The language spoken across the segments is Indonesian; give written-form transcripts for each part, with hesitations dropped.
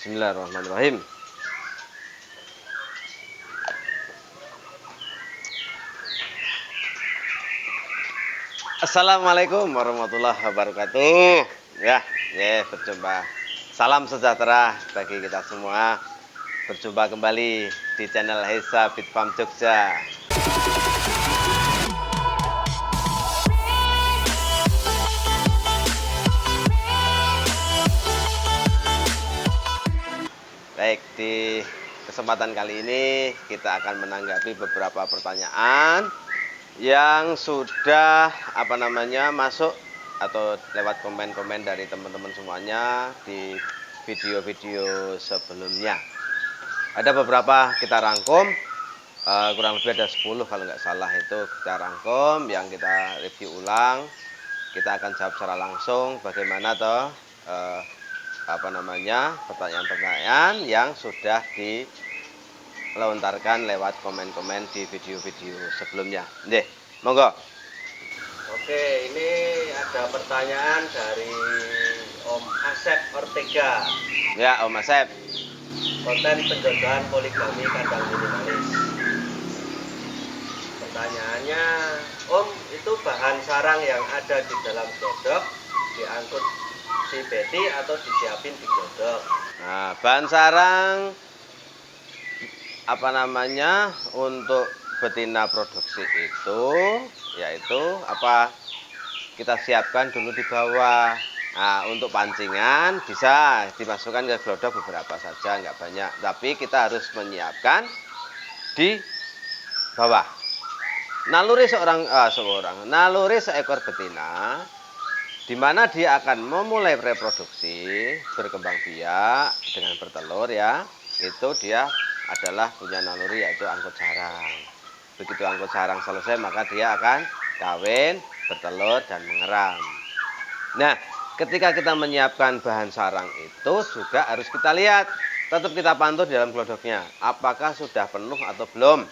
Bismillahirrahmanirrahim. Assalamualaikum warahmatullahi wabarakatuh. Berjumpa. Salam sejahtera bagi kita semua. Berjumpa kembali di channel Hesa Bitfarm Jogja. Baik, di kesempatan kali ini kita akan menanggapi beberapa pertanyaan yang sudah masuk atau lewat komen-komen dari teman-teman semuanya di video-video sebelumnya. Ada beberapa kita rangkum, kurang lebih ada 10 kalau nggak salah, itu kita rangkum yang kita review ulang. Kita akan jawab secara langsung bagaimana pertanyaan-pertanyaan yang sudah dilontarkan lewat komen-komen di video-video sebelumnya. Nih, monggo. Oke, ini ada pertanyaan dari Om Asep Ortega. Ya, Om Asep. Konten penjagaan poligami kandang minimalis. Pertanyaannya, Om, itu bahan sarang yang ada di dalam glodok diangkut si Betty atau disiapin di glodok? Nah, bahan sarang untuk betina produksi itu yaitu kita siapkan dulu di bawah. Nah, untuk pancingan bisa dimasukkan ke glodok beberapa saja, nggak banyak, tapi kita harus menyiapkan di bawah. Naluri seekor betina di mana dia akan memulai reproduksi, berkembang biak dengan bertelur ya, itu dia adalah punya naluri yaitu angkut sarang. Begitu angkut sarang selesai maka dia akan kawin, bertelur dan mengeram. Nah, ketika kita menyiapkan bahan sarang itu juga harus kita lihat, tetap kita pantau di dalam glodoknya, apakah sudah penuh atau belum.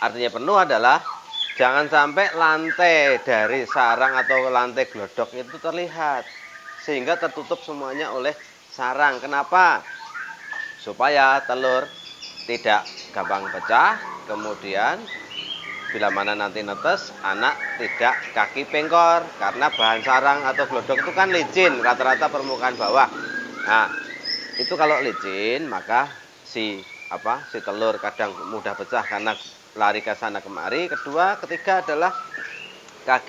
Artinya penuh adalah jangan sampai lantai dari sarang atau lantai glodok itu terlihat sehingga tertutup semuanya oleh sarang. Kenapa? Supaya telur tidak gampang pecah, kemudian bila mana nanti netes, anak tidak kaki bengkor, karena bahan sarang atau glodok itu kan licin, rata-rata permukaan bawah. Nah, itu kalau licin maka si telur kadang mudah pecah karena lari ke sana kemari. Kedua, ketiga adalah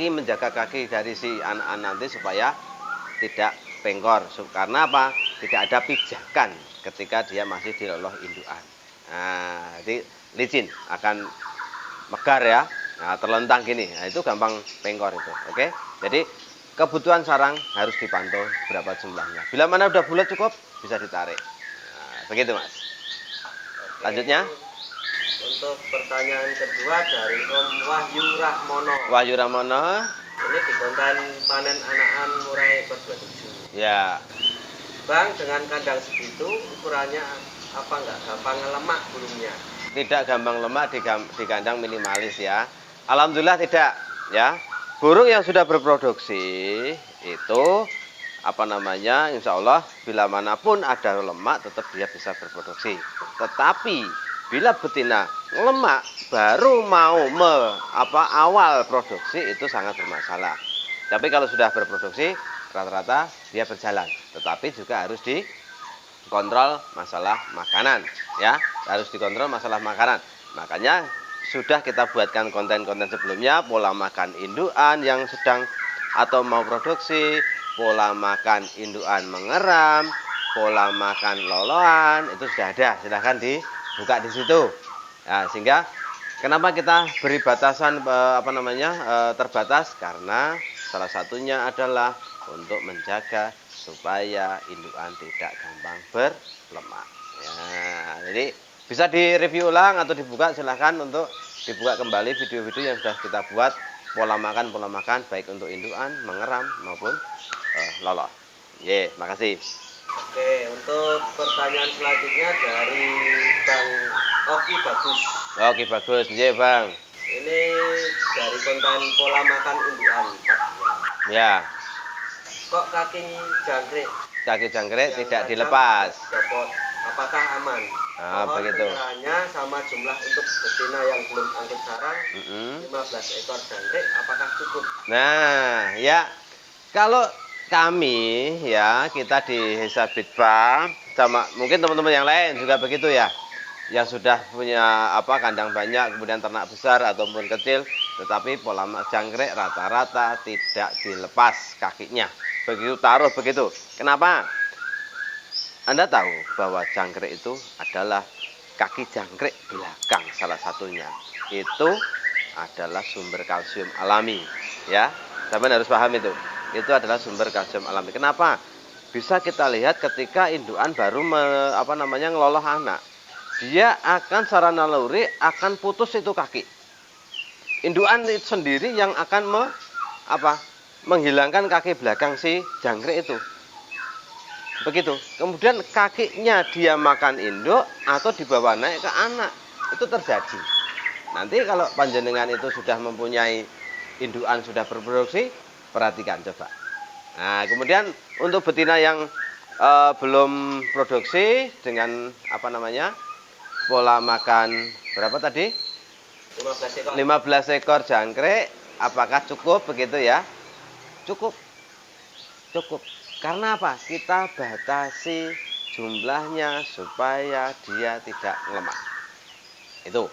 menjaga kaki dari si anak nanti supaya tidak bengkor. Karena apa? Tidak ada pijakan ketika dia masih di loloh indukan. Nah, jadi licin akan megar ya. Nah, terlentang gini. Nah, itu gampang bengkor itu. Oke. Jadi kebutuhan sarang harus dipantau berapa jumlahnya. Bila mana udah bulat cukup, bisa ditarik. Nah, begitu, Mas. Lanjutnya. Untuk pertanyaan kedua dari Om Wahyu Rahmono. Wahyu Rahmono. Ini di konten panen anakan murai ekor 27. Ya. Bang, dengan kandang segitu ukurannya apa nggak gampang lemak burungnya? Tidak gampang lemak di kandang minimalis ya. Alhamdulillah tidak ya. Burung yang sudah berproduksi itu insya Allah bila manapun ada lemak tetap dia bisa berproduksi. Tetapi bila betina lemak baru mau awal produksi itu sangat bermasalah. Tapi kalau sudah berproduksi rata-rata dia berjalan. Tetapi juga harus dikontrol masalah makanan ya. Harus dikontrol masalah makanan. Makanya sudah kita buatkan konten-konten sebelumnya, pola makan indukan yang sedang atau mau produksi, pola makan indukan mengeram, pola makan loloan, itu sudah ada. Silahkan dibuka di situ. Nah, sehingga kenapa kita beri batasan terbatas, karena salah satunya adalah untuk menjaga supaya indukan tidak gampang berlemak. Ya, jadi bisa direview ulang atau dibuka, silahkan untuk dibuka kembali video-video yang sudah kita buat, pola makan baik untuk indukan, mengeram maupun lolo. Makasih. Oke, untuk pertanyaan selanjutnya dari Bang Oki Bagus. Oke, bagus. Bang. Ini dari konten pola makan indukan. Ya. Kok kaki jangkrik? kaki jangkrik yang tidak tajam dilepas. dicopot. Apakah aman? Nah, Mohon begitu. pencerahannya sama jumlah untuk betina yang belum angkut sarang, 15 ekor jangkrik, apakah cukup? Nah, ya kalau kami ya kita di Hisabit Farm sama mungkin teman-teman yang lain juga begitu ya, yang sudah punya kandang banyak kemudian ternak besar ataupun kecil, tetapi pola jangkrik rata-rata tidak dilepas kakinya, begitu taruh begitu. Kenapa? Anda tahu bahwa jangkrik itu adalah kaki jangkrik belakang salah satunya itu adalah sumber kalsium alami, ya. Teman harus paham itu. Itu adalah sumber kalsium alami. Kenapa? Bisa kita lihat ketika indukan baru ngeloloh anak. Dia akan secara naluri akan putus itu kaki. Indukan itu sendiri yang akan menghilangkan kaki belakang si jangkrik itu. Begitu. Kemudian kakinya dia makan induk atau dibawa naik ke anak. Itu terjadi. Nanti kalau panjenengan itu sudah mempunyai indukan sudah berproduksi, perhatikan coba. Nah, kemudian untuk betina yang belum produksi dengan pola makan berapa tadi? 15 ekor. 15 ekor jangkrik, apakah cukup begitu ya? Cukup. Cukup. Karena apa? Kita batasi jumlahnya supaya dia tidak lemah. Itu.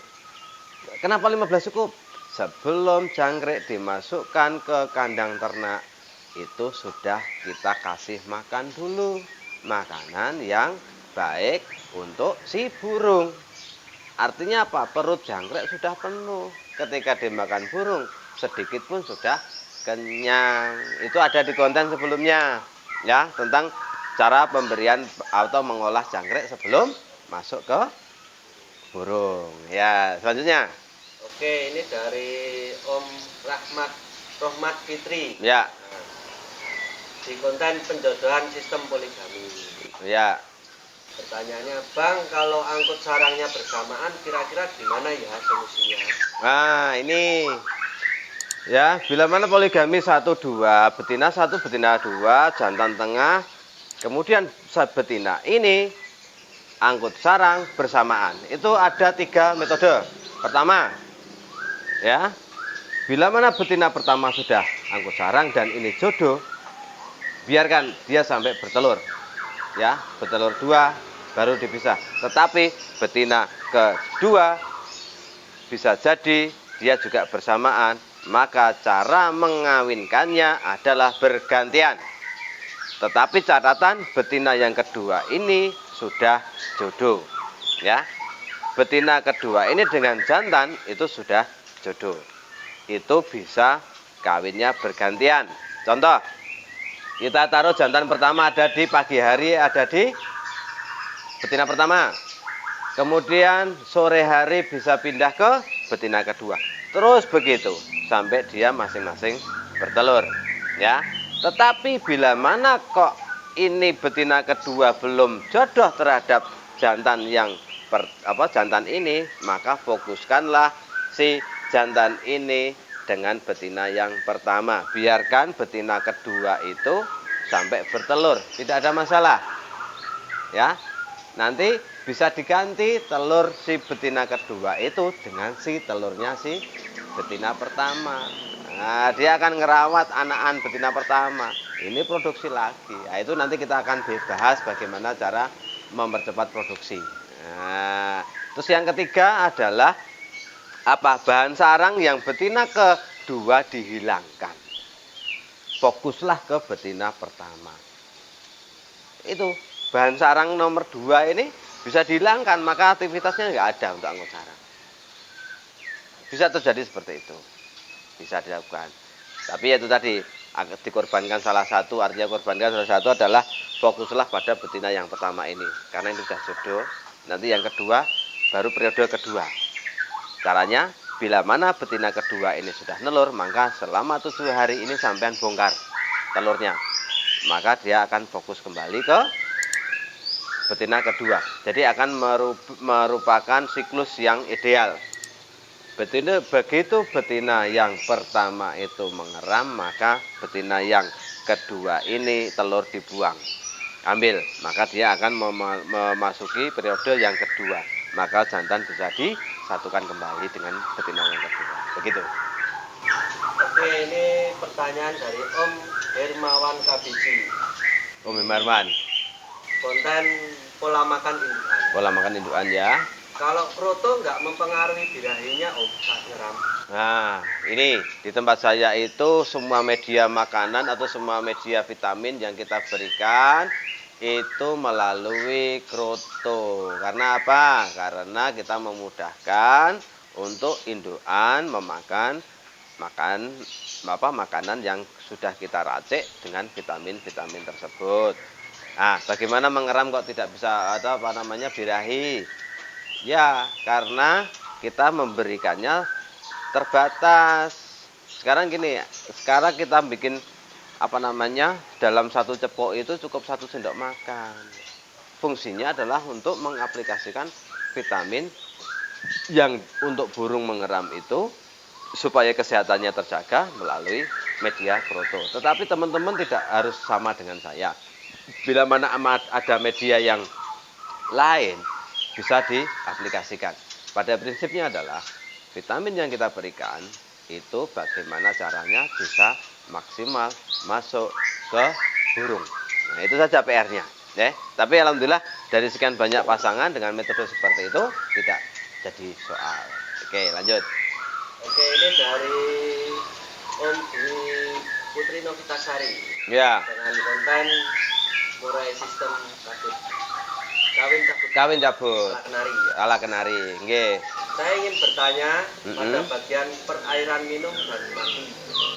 Kenapa 15 cukup? Sebelum jangkrik dimasukkan ke kandang ternak, itu sudah kita kasih makan dulu. Makanan yang baik untuk si burung. Artinya apa? Perut jangkrik sudah penuh. Ketika dimakan burung, sedikit pun sudah kenyang. Itu ada di konten sebelumnya, ya, tentang cara pemberian atau mengolah jangkrik sebelum masuk ke burung. Ya, selanjutnya. Oke, ini dari Om Rohmat Fitri. Ya. Nah, di konten penjodohan sistem poligami. Ya. Pertanyaannya, Bang, kalau angkut sarangnya bersamaan, kira-kira gimana ya solusinya? Nah, ini ya, bila mana poligami 1 2, betina 1, betina 2, jantan tengah, kemudian betina ini angkut sarang bersamaan. Itu ada 3 metode. Pertama, ya, bila mana betina pertama sudah angkut sarang dan ini jodoh, biarkan dia sampai bertelur. Ya, bertelur 2 baru dipisah. Tetapi betina kedua bisa jadi dia juga bersamaan, maka cara mengawinkannya adalah bergantian. Tetapi catatan betina yang kedua ini sudah jodoh, ya. Betina kedua ini dengan jantan itu sudah jodoh. Itu bisa kawinnya bergantian. Contoh, kita taruh jantan pertama ada di pagi hari, ada di betina pertama. Kemudian sore hari bisa pindah ke betina kedua. Terus begitu sampai dia masing-masing bertelur, ya. Tetapi bila mana kok ini betina kedua belum jodoh terhadap jantan yang jantan ini, maka fokuskanlah si jantan ini dengan betina yang pertama. Biarkan betina kedua itu sampai bertelur, tidak ada masalah. Ya. Nanti bisa diganti telur si betina kedua itu dengan si telurnya si betina pertama. Nah, dia akan ngerawat anakan betina pertama. Ini produksi lagi. Nah, itu nanti kita akan bahas bagaimana cara mempercepat produksi. Nah, terus yang ketiga adalah bahan sarang yang betina kedua dihilangkan. Fokuslah ke betina pertama. Itu bahan sarang nomor 2 ini bisa dihilangkan, maka aktivitasnya nggak ada untuk angkut sarang. Bisa terjadi seperti itu, bisa dilakukan. Tapi itu tadi dikorbankan salah satu, artinya korbankan salah satu adalah fokuslah pada betina yang pertama ini, karena ini sudah jodoh. Nanti yang kedua baru periode kedua. Caranya, bila mana betina kedua ini sudah nelur, maka selama 7 hari ini sampean bongkar telurnya, maka dia akan fokus kembali ke betina kedua. Jadi akan merupakan siklus yang ideal. Begitu betina yang pertama itu mengeram, maka betina yang kedua ini telur dibuang. ambil, maka dia akan memasuki periode yang kedua. Maka jantan bisa disatukan kembali dengan betina yang kedua. Begitu. Oke, ini pertanyaan dari Om Hermawan Kabiji. Om Hermawan. Konten pola makan indukan. Pola makan indukan ya. Kalau proto nggak mempengaruhi birahinya Om saat ngeram? Nah, ini di tempat saya itu semua media makanan atau semua media vitamin yang kita berikan itu melalui kroto. Karena apa? Karena kita memudahkan untuk indukan memakan makanan yang sudah kita racik dengan vitamin-vitamin tersebut. Nah, bagaimana mengeram kok tidak bisa birahi? Ya, karena kita memberikannya terbatas. Sekarang gini, sekarang kita bikin dalam satu cepok itu cukup 1 sendok makan. Fungsinya adalah untuk mengaplikasikan vitamin yang untuk burung mengeram itu supaya kesehatannya terjaga melalui media kroto. Tetapi teman-teman tidak harus sama dengan saya. Bila mana ada media yang lain bisa diaplikasikan. Pada prinsipnya adalah vitamin yang kita berikan itu bagaimana caranya bisa maksimal masuk ke burung. Nah, itu saja PR-nya. Ya. Tapi alhamdulillah dari sekian banyak pasangan dengan metode seperti itu tidak jadi soal. Oke, lanjut. Oke, ini dari Om Dwi Putri Novitasari. Ya. Dengan konten murai sistem kabut. Kawin cabut. Ala kenari. Ya. Ala kenari. Nggih. Saya ingin bertanya pada bagian perairan minum dan mandi.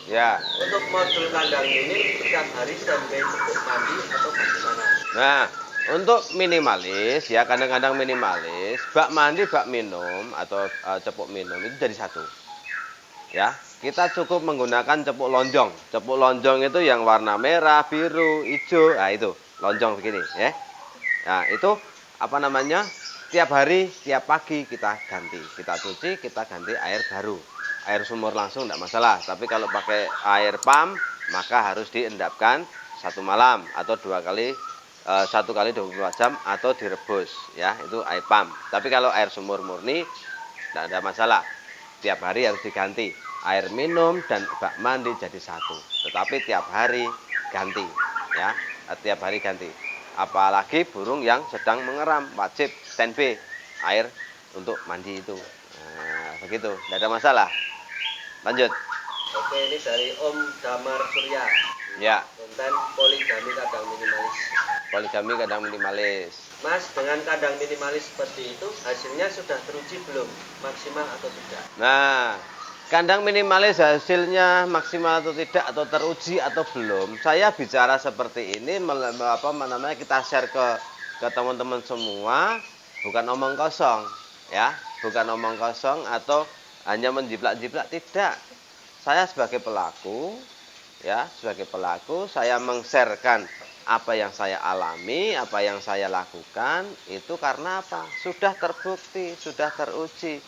Ya. Untuk modul kandang ini setiap hari standby cukup mandi atau bagaimana? Nah, untuk minimalis ya kadang-kadang minimalis bak mandi bak minum atau cepuk minum itu jadi satu. Ya, kita cukup menggunakan cepuk lonjong. Cepuk lonjong itu yang warna merah, biru, hijau. Nah, itu lonjong begini ya. Nah, itu tiap hari, tiap pagi kita ganti. Kita cuci, kita ganti air baru. Air sumur langsung tidak masalah. Tapi kalau pakai air pam, maka harus diendapkan 1 malam atau 2 kali 1 kali 24 jam atau direbus ya, itu air pam. Tapi kalau air sumur murni tidak ada masalah. Tiap hari harus diganti. Air minum dan bak mandi jadi satu. Tetapi tiap hari ganti ya. Tiap hari ganti. Apalagi burung yang sedang mengeram, wajib standby air untuk mandi itu. Nah, begitu, tidak ada masalah. Lanjut. Oke, ini dari Om Damar Surya. Ya. Konten poligami kandang minimalis. Poligami kandang minimalis. Mas, dengan kandang minimalis seperti itu, hasilnya sudah teruji belum? Maksimal atau tidak? Nah, kandang minimalis hasilnya maksimal atau tidak atau teruji atau belum. Saya bicara seperti ini kita share ke teman-teman semua, bukan omong kosong, ya, bukan omong kosong atau hanya menjiplak-jiplak, tidak. Saya sebagai pelaku, saya meng-sharekan apa yang saya alami, apa yang saya lakukan, itu karena apa? Sudah terbukti, sudah teruji.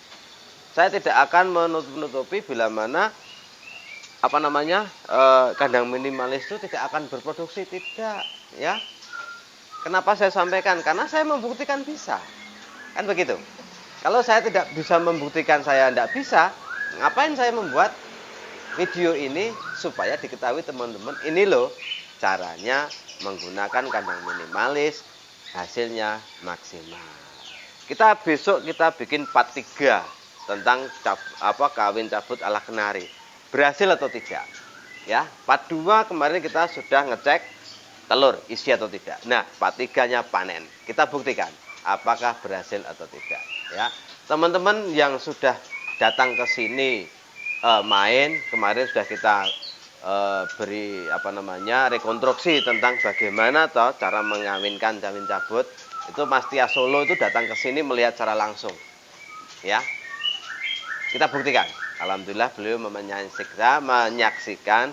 Saya tidak akan menutupi bila mana kandang minimalis itu tidak akan berproduksi, tidak, ya. Kenapa saya sampaikan? Karena saya membuktikan bisa. Kan begitu. Kalau saya tidak bisa membuktikan saya tidak bisa, ngapain saya membuat video ini supaya diketahui teman-teman, ini loh caranya menggunakan kandang minimalis, hasilnya maksimal. Besok kita bikin part 3 tentang kawin cabut ala kenari. Berhasil atau tidak? Ya, part 2 kemarin kita sudah ngecek telur isi atau tidak. Nah, part 3-nya panen. Kita buktikan apakah berhasil atau tidak, ya. Teman-teman yang sudah datang ke sini main, kemarin sudah kita beri rekonstruksi tentang bagaimana cara mengawinkan kawin cabut. Itu Mas Tia Solo itu datang ke sini melihat secara langsung. Ya. Kita buktikan. Alhamdulillah beliau menyaksikan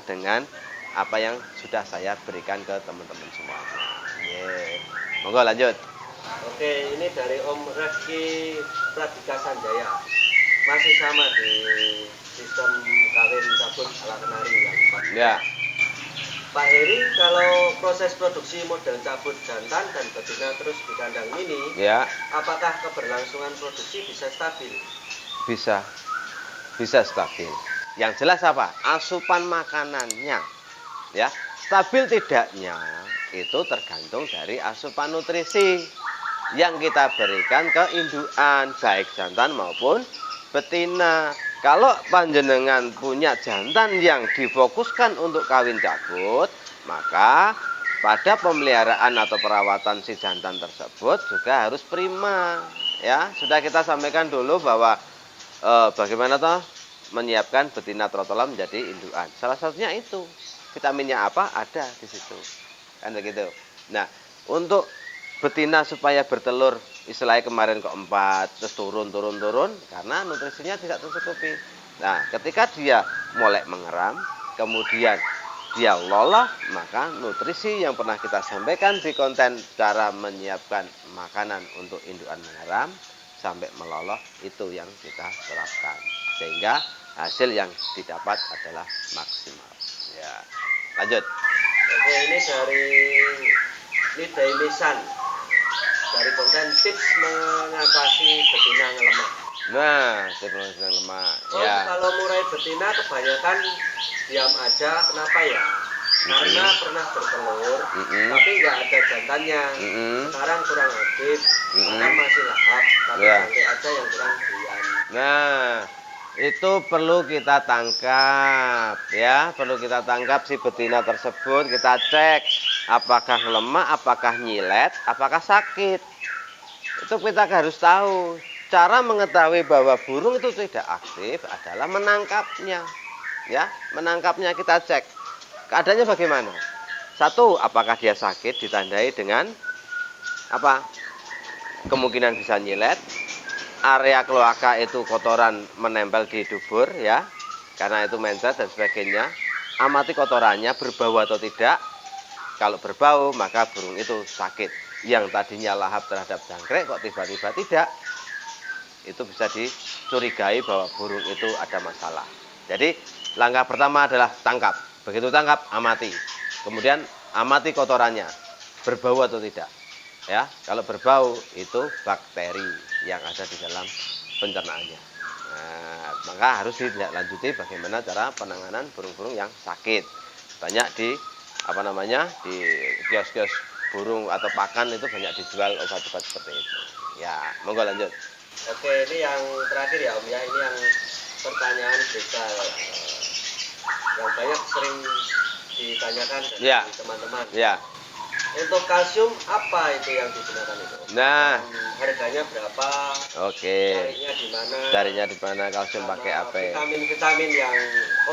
dengan apa yang sudah saya berikan ke teman-teman semua. Monggo lanjut. Oke, ini dari Om Reski Pradika Sanjaya. Masih sama di sistem kawin cabut ala kenari yang Pak. Ya. Pak Heri, kalau proses produksi model cabut jantan dan betina terus di kandang mini, Ya, apakah keberlangsungan produksi bisa stabil? bisa. Bisa stabil. Yang jelas apa? Asupan makanannya. Ya, stabil tidaknya itu tergantung dari asupan nutrisi yang kita berikan ke indukan, baik jantan maupun betina. Kalau panjenengan punya jantan yang difokuskan untuk kawin cabut, maka pada pemeliharaan atau perawatan si jantan tersebut juga harus prima. Ya, sudah kita sampaikan dulu bahwa bagaimana toh menyiapkan betina trotola menjadi indukan. Salah satunya itu. Vitaminnya apa? Ada di situ. Kan begitu. Nah, untuk betina supaya bertelur istilahnya kemarin keempat terus turun karena nutrisinya tidak tercukupi. Nah, ketika dia mulai mengeram, kemudian dia lolos, maka nutrisi yang pernah kita sampaikan di konten cara menyiapkan makanan untuk indukan mengeram sampai meloloh itu yang kita terapkan sehingga hasil yang didapat adalah maksimal. Ya, lanjut. Oke, ini dari Lisan, dari konten tips mengatasi betina ngelemah. Nah, tips lemak. Oh, Ya. kalau murai betina kebanyakan diam aja, kenapa ya? Karena pernah bertelur, tapi nggak ada jantannya. Sekarang kurang aktif, makan masih lahap, tapi bangkai aja yang kurang diam. Nah, itu perlu kita tangkap, ya, perlu kita tangkap si betina tersebut, kita cek apakah lemah, apakah nyilet, apakah sakit. Itu kita harus tahu. Cara mengetahui bahwa burung itu tidak aktif adalah menangkapnya. Ya, menangkapnya kita cek. Keadaannya bagaimana? Satu, apakah dia sakit ditandai dengan apa? Kemungkinan bisa nyilet. Area kloaka itu kotoran menempel di dubur ya. Karena itu mencret dan sebagainya. Amati kotorannya berbau atau tidak. Kalau berbau maka burung itu sakit. Yang tadinya lahap terhadap jangkrik kok tiba-tiba tidak. Itu bisa dicurigai bahwa burung itu ada masalah. Jadi langkah pertama adalah tangkap. Begitu tangkap, amati. Kemudian amati kotorannya, berbau atau tidak. Ya, kalau berbau itu bakteri yang ada di dalam pencernaannya. Nah, maka harus ditindaklanjuti bagaimana cara penanganan burung-burung yang sakit. Banyak di di kios-kios burung atau pakan itu banyak dijual obat-obat seperti itu. Ya, monggo lanjut. Oke, ini yang terakhir ya Om ya, ini yang pertanyaan begal yang banyak sering ditanyakan dari teman-teman. Ya. Untuk kalsium apa itu yang digunakan itu? Nah, harganya berapa? Oke. Carinya di mana? Carinya di mana, kalsium pakai apa? Vitamin-vitamin yang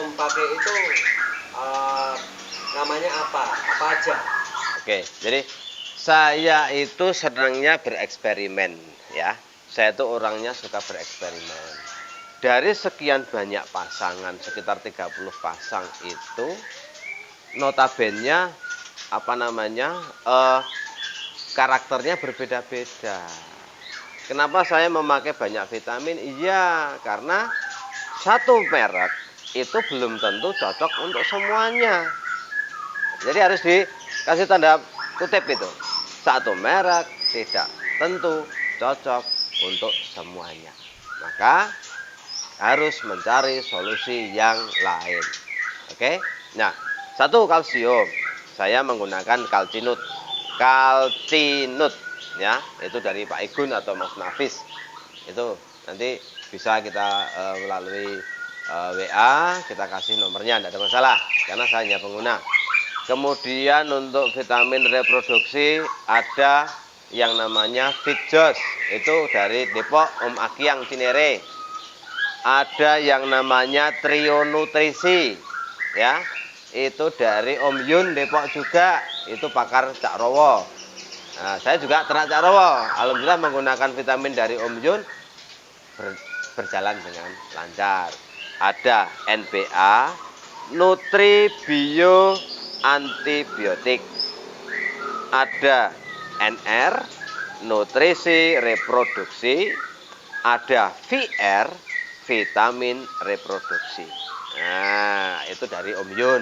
Om pakai itu namanya apa? Apa aja? Oke, jadi saya itu senangnya bereksperimen ya. Saya itu orangnya suka bereksperimen. Dari sekian banyak pasangan, sekitar 30 pasang itu notabene karakternya berbeda-beda. Kenapa saya memakai banyak vitamin? Iya, karena satu merek itu belum tentu cocok untuk semuanya. Jadi harus dikasih tanda kutip itu. Satu merek tidak tentu cocok untuk semuanya. Maka harus mencari solusi yang lain. Oke? Nah, satu kalsium. Saya menggunakan kalcinut. Kalcinut ya, itu dari Pak Igun atau Mas Nafis. Itu nanti bisa kita melalui WA, kita kasih nomornya, tidak ada masalah karena saya hanya pengguna. Kemudian untuk vitamin reproduksi ada yang namanya Fitjos, itu dari Depok Om Akyang Cinere. Ada yang namanya Trio Nutrisi, ya, itu dari Om Yun Depok juga, itu pakar Cak Rowo. Nah, saya juga ternak Cak Rowo, alhamdulillah menggunakan vitamin dari Om Yun berjalan dengan lancar. Ada NPA, Nutri Bio Antibiotik, ada NR, Nutrisi Reproduksi, ada VR, Vitamin Reproduksi. Nah, itu dari Om Yun.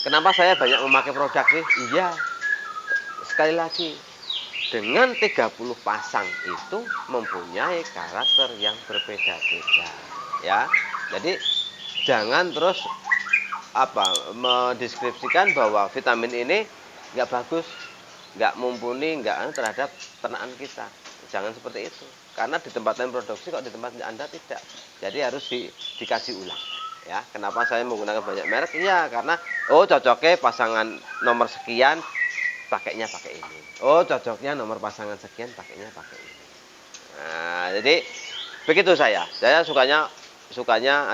Kenapa saya banyak memakai produk sih? Iya, sekali lagi, dengan 30 pasang itu mempunyai karakter yang berbeda-beda, ya. Jadi jangan terus mendeskripsikan bahwa vitamin ini nggak bagus, nggak mumpuni, nggak terhadap ternakan kita. Jangan seperti itu. Karena di tempat lain produksi kok di tempat Anda tidak. Jadi harus dikaji ulang. Ya, kenapa saya menggunakan banyak merek? Iya, karena cocoknya pasangan nomor sekian pakainya pakai ini. Oh, cocoknya nomor pasangan sekian pakainya pakai ini. Nah, jadi begitu saya. Saya sukanya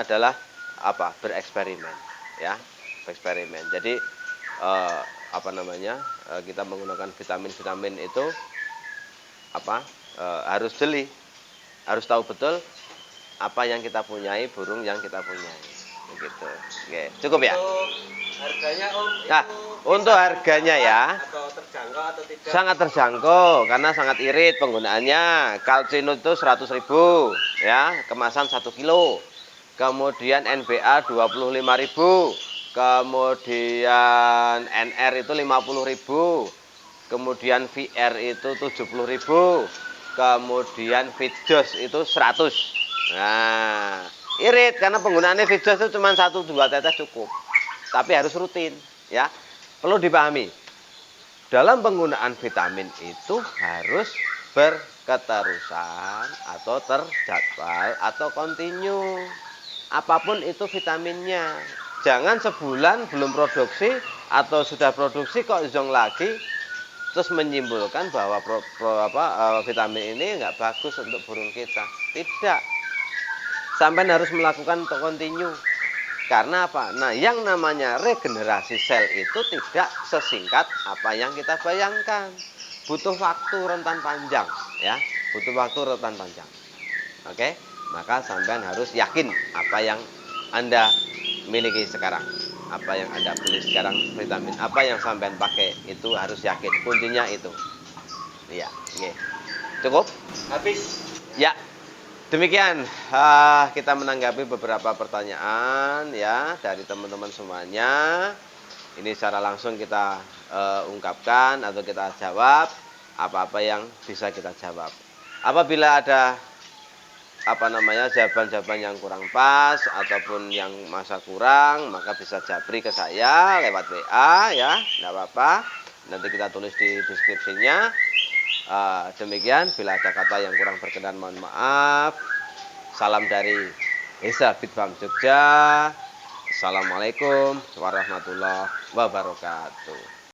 adalah bereksperimen, ya, bereksperimen. Jadi kita menggunakan vitamin itu harus jeli, harus tahu betul apa yang kita punyai, burung yang kita punyai, begitu. Oke, cukup ya. Untuk harganya Om, nah, untuk harganya ya, atau terjangkau atau tidak? Sangat terjangkau karena sangat irit penggunaannya. Calcium itu 100.000 ya, kemasan 1 kilo. Kemudian NBA 25.000. Kemudian NR itu 50.000. Kemudian VR itu 70.000. Kemudian Fitjos itu 100. Nah, irit karena penggunaannya Fitjos itu cuma 1-2 tetes cukup. Tapi harus rutin, ya. Perlu dipahami. Dalam penggunaan vitamin itu harus berketerusan atau terjadwal atau kontinu. Apapun itu vitaminnya. Jangan sebulan belum produksi atau sudah produksi kok zong lagi terus menyimpulkan bahwa vitamin ini nggak bagus untuk burung kita. Tidak. Sampai harus melakukan kontinu. Karena apa? Nah, yang namanya regenerasi sel itu tidak sesingkat apa yang kita bayangkan. Butuh waktu rentan panjang, ya. Butuh waktu rentan panjang. Oke? Maka sampean harus yakin apa yang Anda miliki sekarang. Apa yang Anda beli sekarang vitamin, apa yang sampean pakai itu harus yakin. Kuncinya itu. Iya, oke. Cukup? Habis. Ya. Demikian kita menanggapi beberapa pertanyaan ya dari teman-teman semuanya. Ini secara langsung kita ungkapkan atau kita jawab apa-apa yang bisa kita jawab. Apabila ada jawaban-jawaban yang kurang pas ataupun yang masa kurang, maka bisa japri ke saya lewat WA ya, enggak apa-apa. Nanti kita tulis di deskripsinya. Demikian, bila ada kata yang kurang berkenan mohon maaf. Salam dari Esa Bitfarm Jogja. Assalamualaikum warahmatullahi wabarakatuh.